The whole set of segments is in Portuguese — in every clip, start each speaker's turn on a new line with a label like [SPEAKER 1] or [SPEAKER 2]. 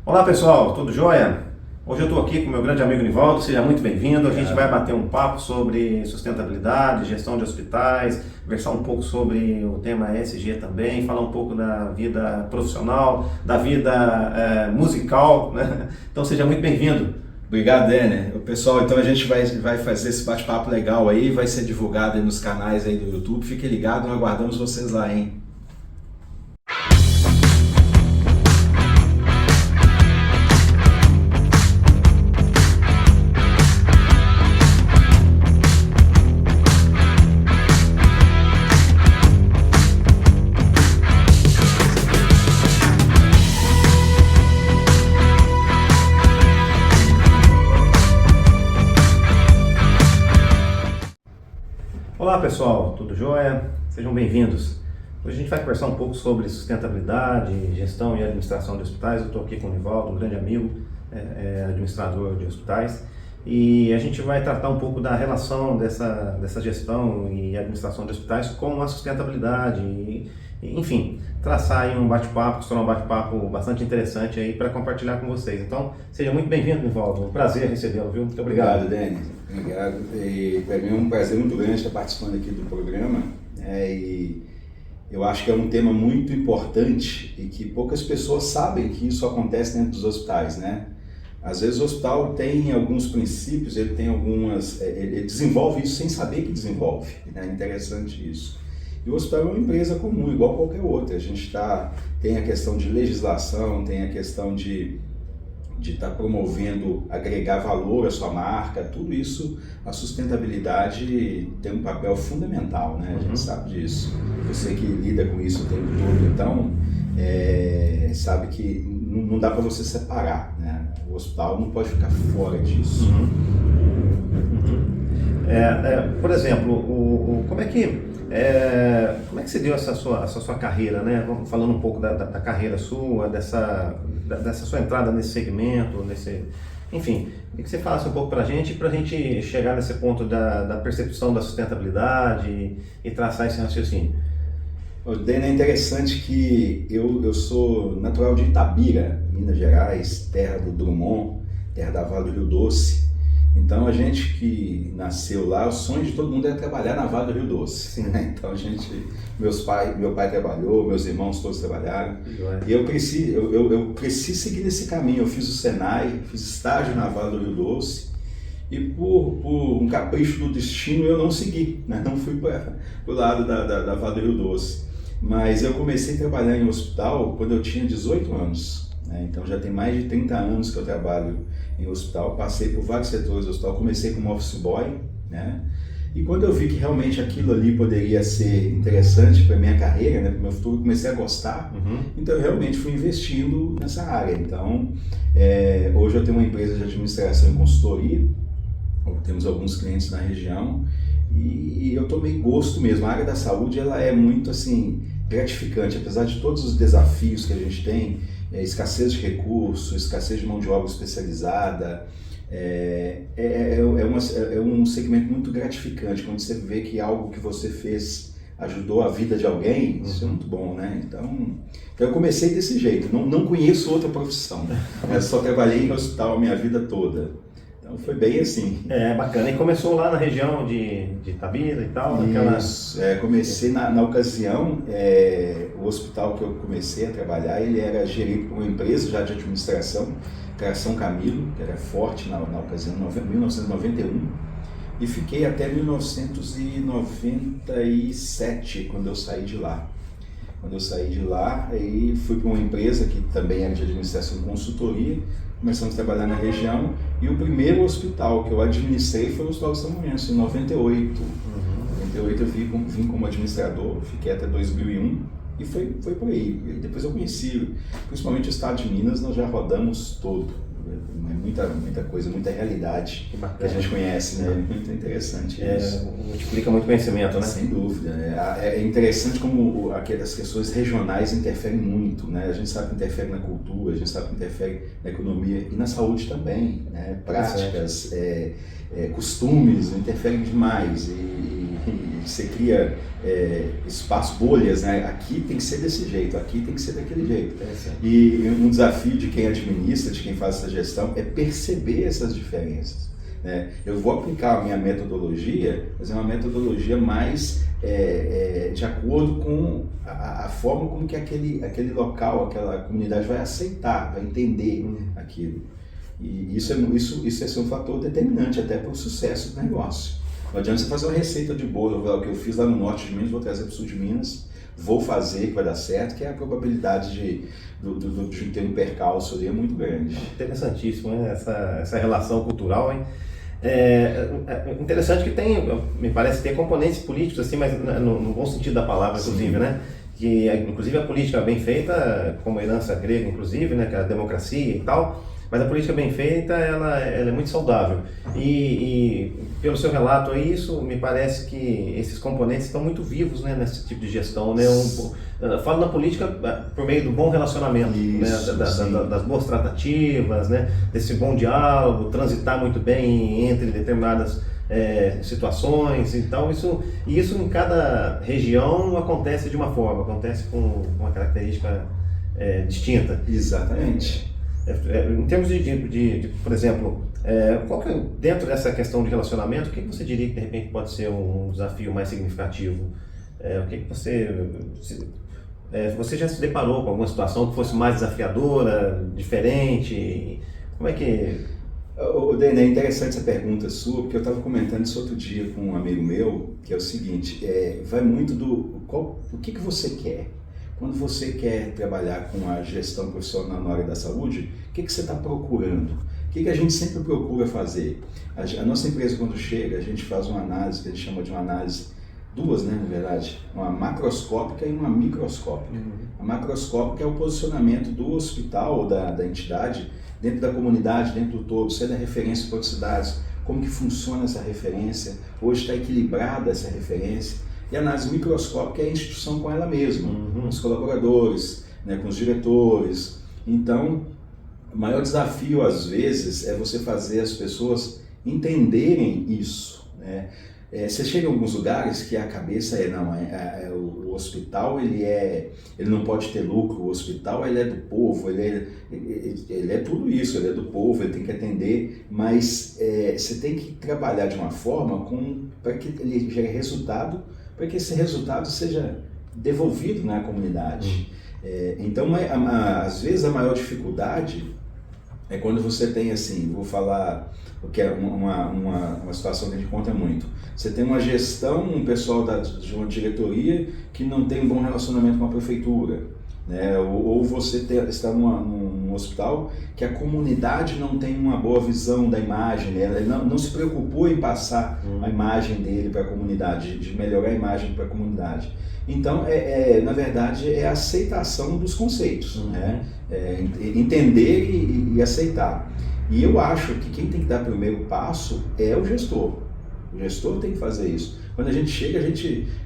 [SPEAKER 1] Olá pessoal, tudo jóia? Hoje eu estou aqui com meu grande amigo Nivaldo, seja muito bem-vindo. A gente vai bater um papo sobre sustentabilidade, gestão de hospitais, conversar um pouco sobre o tema ESG também, falar um pouco da vida profissional, da vida musical, né? Então seja muito bem-vindo.
[SPEAKER 2] Obrigado, Denner. Pessoal, então a gente vai fazer esse bate-papo legal aí, vai ser divulgado aí nos canais aí do YouTube. Fique ligado, nós aguardamos vocês lá, hein?
[SPEAKER 1] Olá pessoal, tudo jóia? Sejam bem-vindos. Hoje a gente vai conversar um pouco sobre sustentabilidade, gestão e administração de hospitais. Eu estou aqui com o Nivaldo, um grande amigo, administrador de hospitais, e a gente vai tratar um pouco da relação dessa gestão e administração de hospitais com a sustentabilidade, enfim, traçar aí um bate-papo, que será um bate-papo bastante interessante aí para compartilhar com vocês. Então, seja muito bem-vindo, Nivaldo. Um prazer recebê-lo, viu? Muito obrigado.
[SPEAKER 2] Obrigado, Denner. Obrigado. E para mim é um prazer muito grande estar participando aqui do programa. E eu acho que é um tema muito importante e que poucas pessoas sabem que isso acontece dentro dos hospitais, né? Às vezes o hospital tem alguns princípios, ele tem ele desenvolve isso sem saber que desenvolve, né? É interessante isso. E o hospital é uma empresa comum, igual qualquer outra. A gente tem a questão de legislação, tem a questão de estar promovendo, agregar valor à sua marca, tudo isso, a sustentabilidade tem um papel fundamental, né? A gente sabe disso. Você que lida com isso o tempo todo, então, sabe que não dá para você separar, né? O hospital não pode ficar fora disso.
[SPEAKER 1] Por exemplo, como é que se deu essa sua carreira, né? Vamos falando um pouco da carreira sua, dessa sua entrada nesse segmento, enfim, queria que você falasse um pouco para a gente chegar nesse ponto da percepção da sustentabilidade e traçar esse raciocínio.
[SPEAKER 2] Dena, é interessante que eu sou natural de Itabira, Minas Gerais, terra do Drummond, terra da Vale do Rio Doce. Então a gente que nasceu lá, o sonho de todo mundo era trabalhar na Vale do Rio Doce. Sim. Então meu pai trabalhou, meus irmãos todos trabalharam. E eu cresci seguindo esse caminho. Eu fiz o Senai, fiz estágio na Vale do Rio Doce. E por um capricho do destino eu não segui, né? Não fui para o lado da Vale do Rio Doce. Mas eu comecei a trabalhar em hospital quando eu tinha 18 anos. Então já tem mais de 30 anos que eu trabalho em hospital, passei por vários setores do hospital, comecei como office boy, né? E quando eu vi que realmente aquilo ali poderia ser interessante para minha carreira, né, para o meu futuro, comecei a gostar, então eu realmente fui investindo nessa área. Então, hoje eu tenho uma empresa de administração e consultoria, temos alguns clientes na região e eu tomei gosto mesmo. A área da saúde ela é muito assim gratificante, apesar de todos os desafios que a gente tem, escassez de recursos, escassez de mão de obra especializada, é um segmento muito gratificante quando você vê que algo que você fez ajudou a vida de alguém. Isso é muito bom, né? Então eu comecei desse jeito, não conheço outra profissão, só trabalhei em hospital a minha vida toda. Então foi bem assim.
[SPEAKER 1] Bacana. E começou lá na região de Itabira e tal?
[SPEAKER 2] Isso, comecei na ocasião, o hospital que eu comecei a trabalhar, ele era gerido por uma empresa já de administração, que era São Camilo, que era forte na ocasião, 1991, e fiquei até 1997, quando eu saí de lá. Quando eu saí de lá, aí fui para uma empresa que também era de administração e consultoria, começamos a trabalhar na região, e o primeiro hospital que eu administrei foi o Hospital de São Lourenço, em 98. Em 98 eu vim como administrador, fiquei até 2001, e foi por aí. E depois eu conheci, principalmente o estado de Minas, nós já rodamos todo. Muita coisa, muita realidade que a gente conhece, né? Muito interessante isso.
[SPEAKER 1] Multiplica muito conhecimento, né?
[SPEAKER 2] Sem dúvida. É interessante como as questões regionais interferem muito, né? A gente sabe que interfere na cultura, a gente sabe que interfere na economia e na saúde também, né? Práticas, costumes interferem demais. E você cria espaços, bolhas, né? Aqui tem que ser desse jeito, aqui tem que ser daquele jeito. E um desafio de quem administra, de quem faz essa gestão, é perceber essas diferenças. Eu vou aplicar a minha metodologia, mas é uma metodologia mais de acordo com a forma como que aquele local, aquela comunidade vai aceitar, vai entender aquilo. E isso é ser um fator determinante até para o sucesso do negócio. Não adianta você fazer uma receita de bolo, o que eu fiz lá no norte de Minas, vou trazer para o sul de Minas, vou fazer que vai dar certo, que a probabilidade de ter um percalço ali é muito grande.
[SPEAKER 1] Interessantíssimo, né? Essa relação cultural, hein? Interessante que me parece ter componentes políticos, assim, mas no bom sentido da palavra, inclusive, né? Que, inclusive, a política bem feita, como a herança grega, inclusive, né? Que é a democracia e tal, mas a política bem feita, ela é muito saudável. E pelo seu relato aí, isso me parece que esses componentes estão muito vivos, né, nesse tipo de gestão, né? Falo na política por meio do bom relacionamento,
[SPEAKER 2] isso,
[SPEAKER 1] né? Das boas tratativas, né? Desse bom diálogo, transitar muito bem entre determinadas situações. Então, isso em cada região acontece de uma forma, acontece com uma característica distinta.
[SPEAKER 2] Exatamente.
[SPEAKER 1] Em termos por exemplo, dentro dessa questão de relacionamento, o que você diria que de repente pode ser um desafio mais significativo? O que você já se deparou com alguma situação que fosse mais desafiadora, diferente? Como é que...
[SPEAKER 2] Dene, é interessante essa pergunta sua, porque eu estava comentando isso outro dia com um amigo meu, que é o seguinte, vai muito o que você quer? Quando você quer trabalhar com a gestão profissional na área da saúde, o que você está procurando? O que a gente sempre procura fazer? A nossa empresa, quando chega, a gente faz uma análise, que a gente chama de uma análise, duas, né, na verdade, uma macroscópica e uma microscópica. A macroscópica é o posicionamento do hospital ou da entidade dentro da comunidade, dentro do todo, se é da referência para outras cidades, como que funciona essa referência, hoje está equilibrada essa referência. E a análise microscópica é a instituição com ela mesma, com os colaboradores, né, com os diretores. Então, o maior desafio, às vezes, é você fazer as pessoas entenderem isso, né? Você chega em alguns lugares que a cabeça o hospital ele não pode ter lucro, o hospital ele é do povo, ele é tudo isso, ele é do povo, ele tem que atender, mas você tem que trabalhar de uma forma para que ele gere resultado, para que esse resultado seja devolvido na comunidade. Então, às vezes a maior dificuldade é quando você tem assim, vou falar o que é uma situação que a gente conta muito. Você tem uma gestão, um pessoal de uma diretoria que não tem um bom relacionamento com a prefeitura, né? Ou você está num hospital que a comunidade não tem uma boa visão da imagem, né? Ela não se preocupou em passar a imagem dele para a comunidade, de melhorar a imagem para a comunidade. Então, na verdade, é a aceitação dos conceitos, né? Entender e aceitar. E eu acho que quem tem que dar o primeiro passo é o gestor. O gestor tem que fazer isso. Quando a gente chega,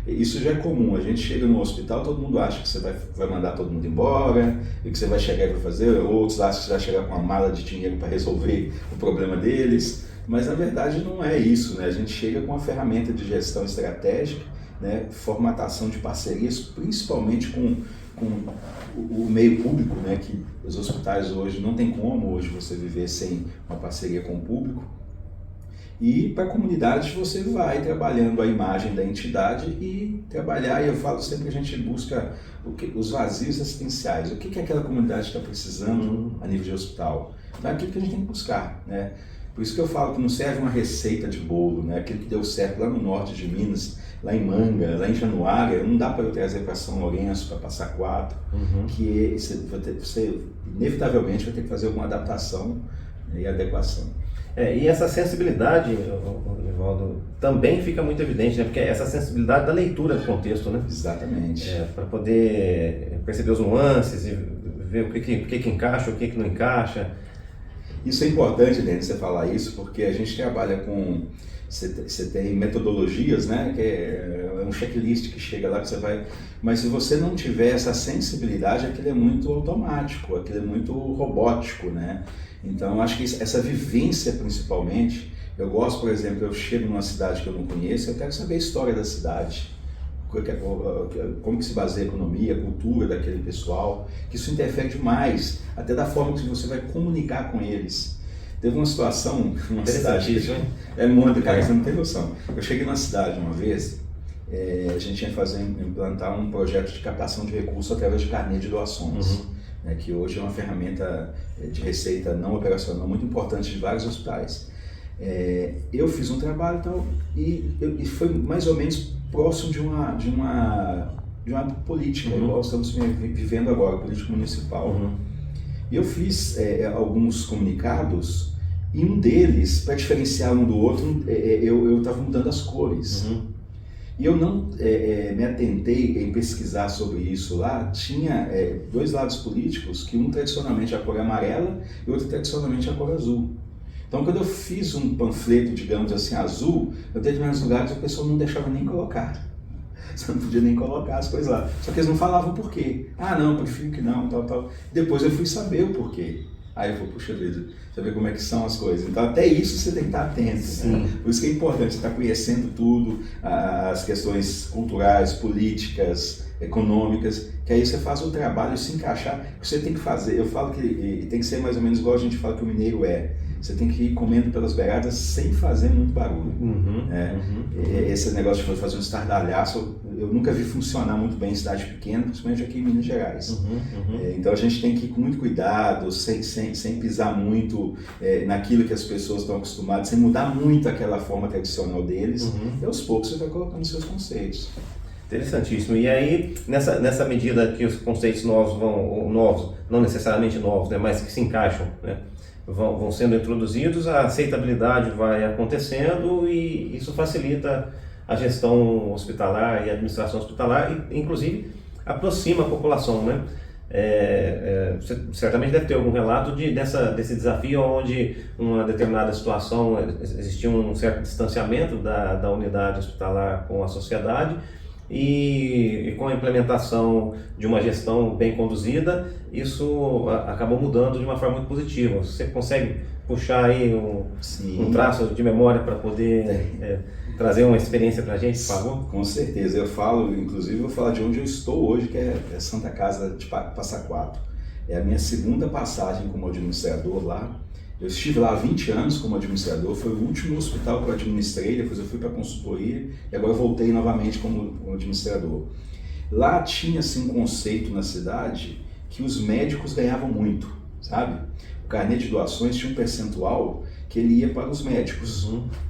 [SPEAKER 2] isso já é comum, a gente chega no hospital, todo mundo acha que você vai mandar todo mundo embora, e que você vai chegar e vai fazer, outros acham que você vai chegar com uma mala de dinheiro para resolver o problema deles, mas na verdade não é isso, né? A gente chega com uma ferramenta de gestão estratégica, né? Formatação de parcerias, principalmente com o meio público, né? Que os hospitais hoje, não tem como hoje você viver sem uma parceria com o público. E para a comunidade você vai trabalhando a imagem da entidade e trabalhar, e eu falo sempre que a gente busca os vazios assistenciais, o que aquela comunidade está precisando a nível de hospital. Então é aquilo que a gente tem que buscar, né? Por isso que eu falo que não serve uma receita de bolo, né? Aquilo que deu certo lá no norte de Minas, lá em Manga, lá em Januária, não dá para eu trazer para São Lourenço, para Passa Quatro, que você inevitavelmente vai ter que fazer alguma adaptação e adequação.
[SPEAKER 1] E essa sensibilidade, Nivaldo, também fica muito evidente, né? Porque essa sensibilidade da leitura do contexto, né?
[SPEAKER 2] Exatamente.
[SPEAKER 1] Para poder perceber os nuances e ver o que encaixa, o que não encaixa.
[SPEAKER 2] Isso é importante, Denis, você falar isso, porque a gente trabalha com... Você tem metodologias, né? Que um checklist que chega lá que você vai... Mas se você não tiver essa sensibilidade, aquilo é muito automático, aquilo é muito robótico, né? Então, acho que essa vivência, principalmente, eu gosto, por exemplo, eu chego numa cidade que eu não conheço, eu quero saber a história da cidade, como que se baseia a economia, a cultura daquele pessoal, que isso interfere demais, até da forma que você vai comunicar com eles. Teve uma situação numa cidade, é muito, cara, você não tem noção. Eu cheguei numa cidade uma vez, a gente ia implantar um projeto de captação de recursos através de carnê de doações, né, que hoje é uma ferramenta de receita não operacional muito importante de vários hospitais. Eu fiz um trabalho e foi mais ou menos próximo de uma política, igual estamos vivendo agora, política municipal. E eu fiz alguns comunicados e um deles, para diferenciar um do outro, eu estava mudando as cores. E eu não me atentei em pesquisar sobre isso lá. Tinha dois lados políticos, que um tradicionalmente é a cor amarela e outro tradicionalmente é a cor azul. Então, quando eu fiz um panfleto, digamos assim, azul, eu tenho determinados lugares o pessoal não deixava nem colocar. Você não podia nem colocar as coisas lá. Só que eles não falavam o porquê. Ah, não, prefiro que não, tal. Depois eu fui saber o porquê. Aí eu falei, puxa vida, você vê como é que são as coisas. Então, até isso você tem que estar atento. Né? Por isso que é importante você estar conhecendo tudo, as questões culturais, políticas, econômicas, que aí você faz o trabalho se encaixar. O que você tem que fazer, eu falo que tem que ser mais ou menos igual a gente fala que o mineiro é. Você tem que ir comendo pelas beiradas sem fazer muito barulho. Esse negócio de fazer um estardalhaço, eu nunca vi funcionar muito bem em cidade pequena, principalmente aqui em Minas Gerais. Então a gente tem que ir com muito cuidado, sem pisar muito naquilo que as pessoas estão acostumadas, sem mudar muito aquela forma tradicional deles. E aos poucos você vai colocando seus conceitos.
[SPEAKER 1] Interessantíssimo. E aí, nessa medida que os conceitos novos, não necessariamente novos, né, mas que se encaixam, né, vão sendo introduzidos, a aceitabilidade vai acontecendo e isso facilita a gestão hospitalar e a administração hospitalar e, inclusive, aproxima a população, né? Você certamente deve ter algum relato desse desafio onde uma determinada situação existia um certo distanciamento da unidade hospitalar com a sociedade e com a implementação de uma gestão bem conduzida, isso acabou mudando de uma forma muito positiva. Você consegue puxar aí um traço de memória para poder trazer uma experiência para a gente, por favor?
[SPEAKER 2] Com certeza. Inclusive, eu vou falar de onde eu estou hoje, que é Santa Casa de Passa Quatro. É a minha segunda passagem como administrador lá. Eu estive lá há 20 anos como administrador, foi o último hospital que eu administrei, depois eu fui para a consultoria e agora eu voltei novamente como administrador. Lá tinha-se um conceito na cidade que os médicos ganhavam muito, sabe? O carnê de doações tinha um percentual que ele ia para os médicos.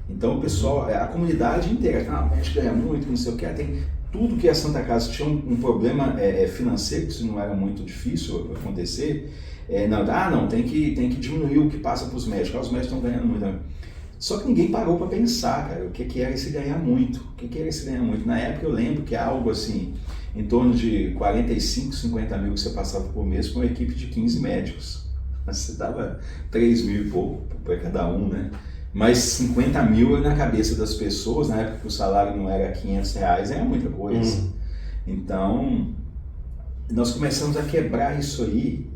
[SPEAKER 2] Então o pessoal, a comunidade inteira, o médico ganha muito, não sei o que, tem tudo que a Santa Casa tinha um problema financeiro, que isso não era muito difícil acontecer. Tem que diminuir o que passa para os médicos, os médicos estão ganhando muito. Só que ninguém parou para pensar, cara, o que era esse ganhar muito. Na época eu lembro que algo assim, em torno de 45, 50 mil que você passava por mês com uma equipe de 15 médicos. Você dava 3 mil e pouco para cada um, né? Mas 50 mil na cabeça das pessoas, na época que o salário não era R$500, era muita coisa. Então, nós começamos a quebrar isso aí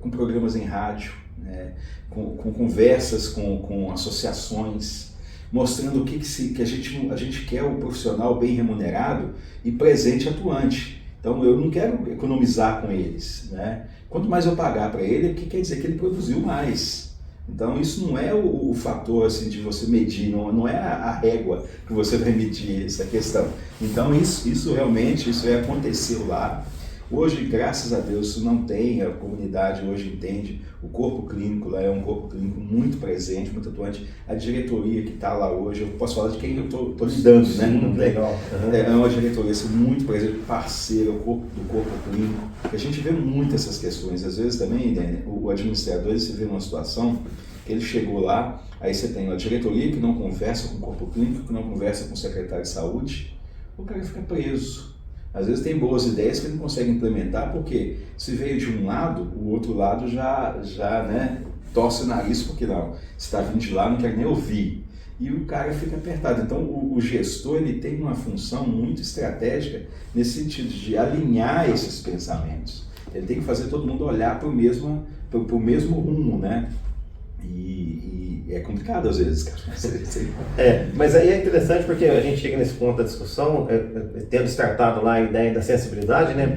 [SPEAKER 2] com programas em rádio, né, com conversas com associações, mostrando o que a gente quer, o profissional bem remunerado e presente e atuante. Então eu não quero economizar com eles, né? Quanto mais eu pagar para ele, o que quer dizer que ele produziu mais. Então isso não é o fator assim, de você medir, não é a régua que você vai medir essa questão. Então isso realmente aconteceu lá. Hoje, graças a Deus, isso não tem, a comunidade hoje entende, o corpo clínico lá é um corpo clínico muito presente, muito atuante, a diretoria que está lá hoje, eu posso falar de quem eu estou lidando, né?
[SPEAKER 1] Legal.
[SPEAKER 2] É uma diretoria assim, muito presente, parceira do corpo clínico, a gente vê muito essas questões, às vezes também, né, o administrador se vê numa situação que ele chegou lá, aí você tem a diretoria que não conversa com o corpo clínico, que não conversa com o secretário de saúde, o cara fica preso. Às vezes tem boas ideias que ele não consegue implementar, porque se veio de um lado, o outro lado já né, torce o nariz, porque não, se está vindo de lá, não quer nem ouvir. e o cara fica apertado. Então o gestor ele tem uma função muito estratégica nesse sentido de alinhar esses pensamentos. Ele tem que fazer todo mundo olhar para o mesmo rumo, né? E é complicado às vezes, cara.
[SPEAKER 1] Mas aí é interessante porque a gente chega nesse ponto da discussão, tendo startado lá a ideia da sensibilidade, né?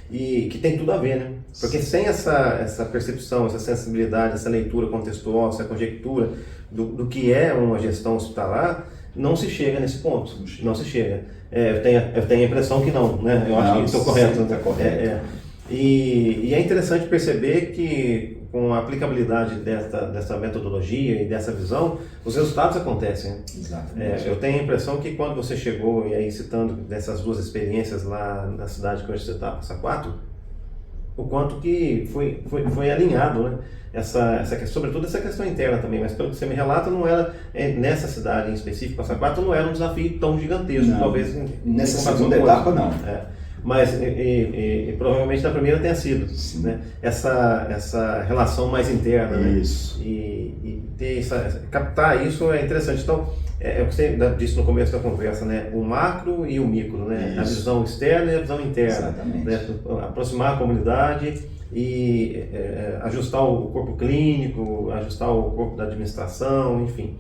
[SPEAKER 1] E que tem tudo a ver, né? Porque sem essa percepção, essa sensibilidade, essa leitura contextual, essa conjectura do que é uma gestão hospitalar, não se chega nesse ponto. Não se chega. Eu tenho a impressão que não, né? Eu acho que estou correto.
[SPEAKER 2] Está correto.
[SPEAKER 1] E é interessante perceber que com a aplicabilidade dessa metodologia e dessa visão, os resultados acontecem.
[SPEAKER 2] Exatamente.
[SPEAKER 1] Eu tenho a impressão que quando você chegou, e aí citando dessas duas experiências lá na cidade que hoje você está, Passa Quatro, o quanto que foi alinhado, né? Sobretudo essa questão interna também, mas pelo que você me relata, não era nessa cidade em específico, Passa Quatro, não era um desafio tão gigantesco,
[SPEAKER 2] não,
[SPEAKER 1] talvez.
[SPEAKER 2] Nessa segunda etapa, não.
[SPEAKER 1] Mas provavelmente na primeira tenha sido, né? Essa relação mais interna,
[SPEAKER 2] isso.
[SPEAKER 1] Né? E captar isso é interessante. Então, é o que você disse no começo da conversa, né? O macro e o micro, né? A visão externa e a visão interna.
[SPEAKER 2] Exatamente.
[SPEAKER 1] Né? Aproximar a comunidade e ajustar o corpo clínico, ajustar o corpo da administração, enfim.